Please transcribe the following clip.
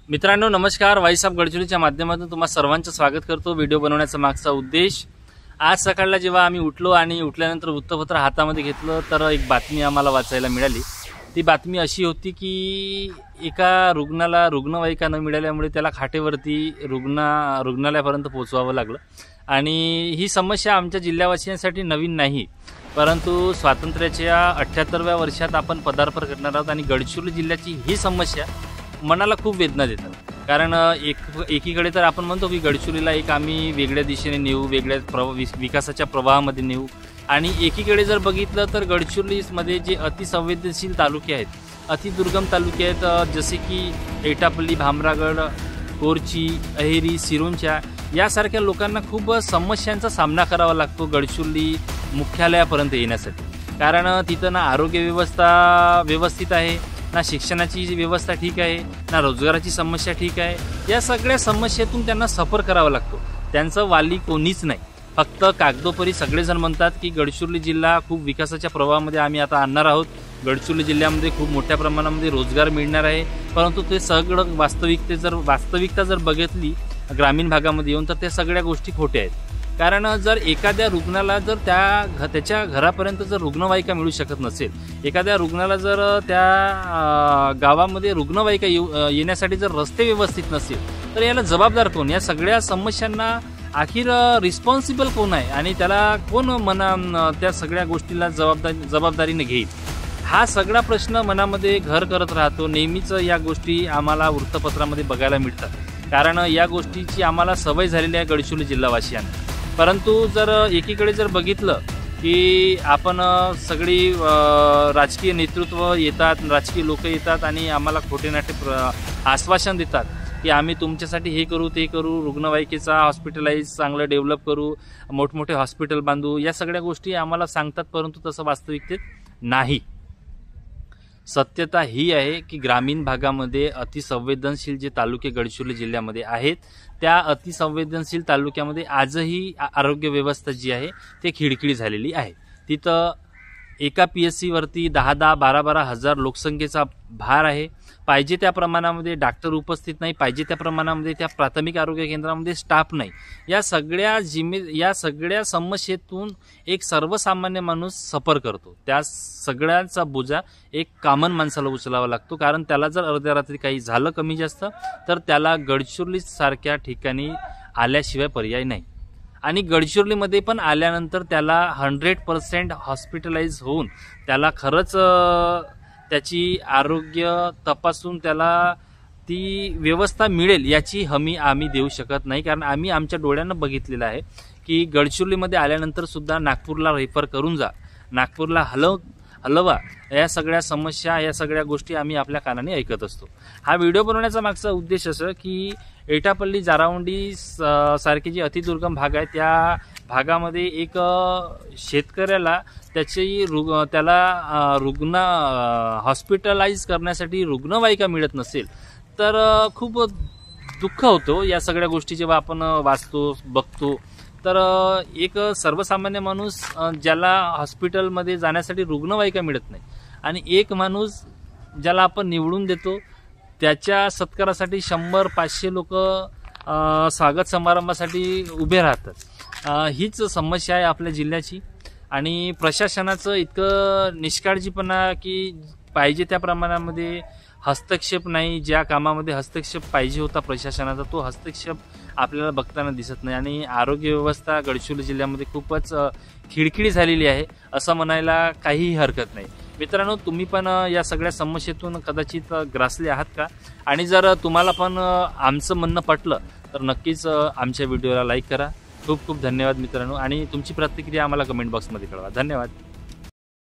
मित्रांनो नमस्कार, वाईसाहेब गडचिरोलीच्या माध्यमातून तुम्हा सर्वांचं स्वागत करतो। व्हिडिओ बनवण्याचा मागचा उद्देश, आज सकाळला जेव्हा आम्ही उठलो आणि उठल्यानंतर वृत्तपत्र हातामध्ये घेतलं तर एक बातमी आम्हाला वाचायला मिळाली। ती बातमी अशी होती की एका रुग्णाला रुग्णवाहिका न मिळाल्यामुळे त्याला खाटेवरती रुग्णालयापर्यंत पोहोचवावं लागलं। आणि ही समस्या आमच्या जिल्हावासियांसाठी नवीन नाही, परंतु स्वातंत्र्याच्या 78व्या वर्षात आपण पदार्पण करणार आहोत आणि गडचिरोली जिल्ह्याची ही समस्या मनाला खूप वेदना देतात। कारण एकीकडे तर आपण म्हणतो की गडचिरोलीला एक आम्ही वेगळ्या दिशेने नेऊ, वेगळ्या विकासाच्या प्रवाहामध्ये नेऊ, आणि एकीकडे जर बघितलं तर गडचिरोलीमध्ये जे अतिसंवेदनशील तालुके आहेत, अतिदुर्गम तालुके आहेत, जसे की एटापल्ली, भामरागड, कोरची, अहेरी, सिरोंचा यासारख्या लोकांना खूप समस्यांचा सामना करावा लागतो गडचिरोली मुख्यालयापर्यंत येण्यासाठी। कारण तिथं ना आरोग्य व्यवस्था व्यवस्थित आहे, ना शिक्षणाची व्यवस्था ठीक आहे, ना रोजगाराची समस्या ठीक आहे। या सगळ्या समस्येतून त्यांना सफर करावा लागतो। त्यांचं वाली कोणीच नाही, फक्त कागदोपरी सगळेजण म्हणतात की गडचिरोली जिल्हा खूप विकासाच्या प्रवाहामध्ये आम्ही आता आणणार आहोत, गडचिरोली जिल्ह्यामध्ये खूप मोठ्या प्रमाणामध्ये रोजगार मिळणार आहे। परंतु ते सगळं वास्तविकता जर बघितली ग्रामीण भागामध्ये येऊन तर त्या सगळ्या गोष्टी खोट्या आहेत। कारण जर एखाद्या रुग्णाला जर त्याच्या घरापर्यंत जर रुग्णवाहिका मिळू शकत नसेल, एखाद्या रुग्णाला जर त्या गावामध्ये रुग्णवाहिका येण्यासाठी जर रस्ते व्यवस्थित नसेल, तर याला जबाबदार कोण? या सगळ्या समस्यांना आखिर रिस्पॉन्सिबल कोण आहे आणि त्याला कोण त्या सगळ्या गोष्टीला जबाबदारीने घेईल? हा सगळा प्रश्न मनामध्ये घर करत राहतो। नेहमीच या गोष्टी आम्हाला वृत्तपत्रामध्ये बघायला मिळतात, कारण या गोष्टीची आम्हाला सवय झालेली आहे गडचिरोली जिल्हावासियांना। परंतु जर एकीकडे जर बघितलं की आपण सगळी राजकीय नेतृत्व येतात, राजकीय लोक येतात आणि आम्हाला खोटेनाटे आश्वासन देतात की आम्ही तुमच्यासाठी हे करू, ते करू, रुग्णवाहिकेचा हॉस्पिटलाइज चांगलं डेव्हलप करू, मोठमोठे हॉस्पिटल बांधू, या सगळ्या गोष्टी आम्हाला सांगतात, परंतु तसं वास्तविकतेत नाही। सत्यता ही आहे की ग्रामीण भागामध्ये अतिसंवेदनशील जे तालुके गडचिरोली जिल्ह्यामध्ये आहेत, त्या अतिसंवेदनशील तालुक्यामध्ये आजही आरोग्य व्यवस्था जी आहे ते खिळखिळी झालेली आहे। तिथं एका PSC वरती 10-10, 12-12 हजार लोकसंख्येचा भार आहे। पाहिजे त्या प्रमाणामध्ये डॉक्टर उपस्थित नाही, पाहिजे त्या प्रमाणामध्ये त्या प्राथमिक आरोग्य केंद्रामध्ये स्टाफ नाही। या सगळ्या समस्येतून एक सर्वसामान्य माणूस सफर करतो। त्या सगळ्यांचा बोजा एक कॉमन माणसाला उचलावा लागतो, कारण त्याला जर अर्ध्या रात्री काही झालं कमी जास्त तर त्याला गडचिरोली सारख्या ठिकाणी आल्याशिवाय पर्याय नाही। आणि गडचिरोलीमध्ये पण आल्यानंतर त्याला 100% हॉस्पिटलाइज होऊन त्याला खरंच त्याची आरोग्य तपासून त्याला ती व्यवस्था मिळेल याची हमी आम्ही देऊ शकत नाही। कारण आम्ही आमच्या डोळ्यानं बघितलेलं आहे की गडचिरोलीमध्ये आल्यानंतर सुद्धा नागपूरला रेफर करून जा, नागपूरला हलवा, या सगळ्या समस्या, या सगळ्या गोष्टी आम्ही आपल्या कानाने ऐकत असतो। हा व्हिडिओ बनवण्याचा मागचा उद्देश असं की एटापल्ली, जारावंडी सारखे जे अतिदुर्गम भाग आहेत, त्या भागामध्ये एक शेतकऱ्याला त्याला हॉस्पिटलाइज करण्यासाठी रुग्णवाहिका मिळत नसेल तर खूप दुःख होतो। या सगळ्या गोष्टी जेव्हा आपण वाचतो, बघतो, तर एक सर्वसामान्य माणूस ज्याला हॉस्पिटलमध्ये जाण्यासाठी रुग्णवाहिका मिळत नाही, आणि एक माणूस ज्याला आपण निवडून देतो त्याच्या सत्कारासाठी 100-500 लोक स्वागत समारंभासाठी उभे राहतात। हीच समस्या आहे आपल्या जिल्ह्याची। आणि प्रशासनाचं इतकं निष्काळजीपणा की पाहिजे त्या प्रमाणामध्ये हस्तक्षेप नाही, ज्या कामामध्ये हस्तक्षेप पाहिजे होता प्रशासनाचा तो हस्तक्षेप आपल्याला बघताना दिसत नाही। आणि आरोग्य व्यवस्था गडचिरोली जिल्ह्यामध्ये खूपच खिळखिळी झालेली आहे असं म्हणायला काहीही हरकत नाही। मित्रांनो, तुम्ही पण या सगळ्या समस्येतून कदाचित ग्रासले आहात का? आणि जर तुम्हाला पण आमचं म्हणणं पटलं तर नक्कीच आमच्या व्हिडिओला लाईक करा। खूप खूप धन्यवाद मित्रांनो, आणि तुमची प्रतिक्रिया आम्हाला कमेंट बॉक्समध्ये कळवा। धन्यवाद।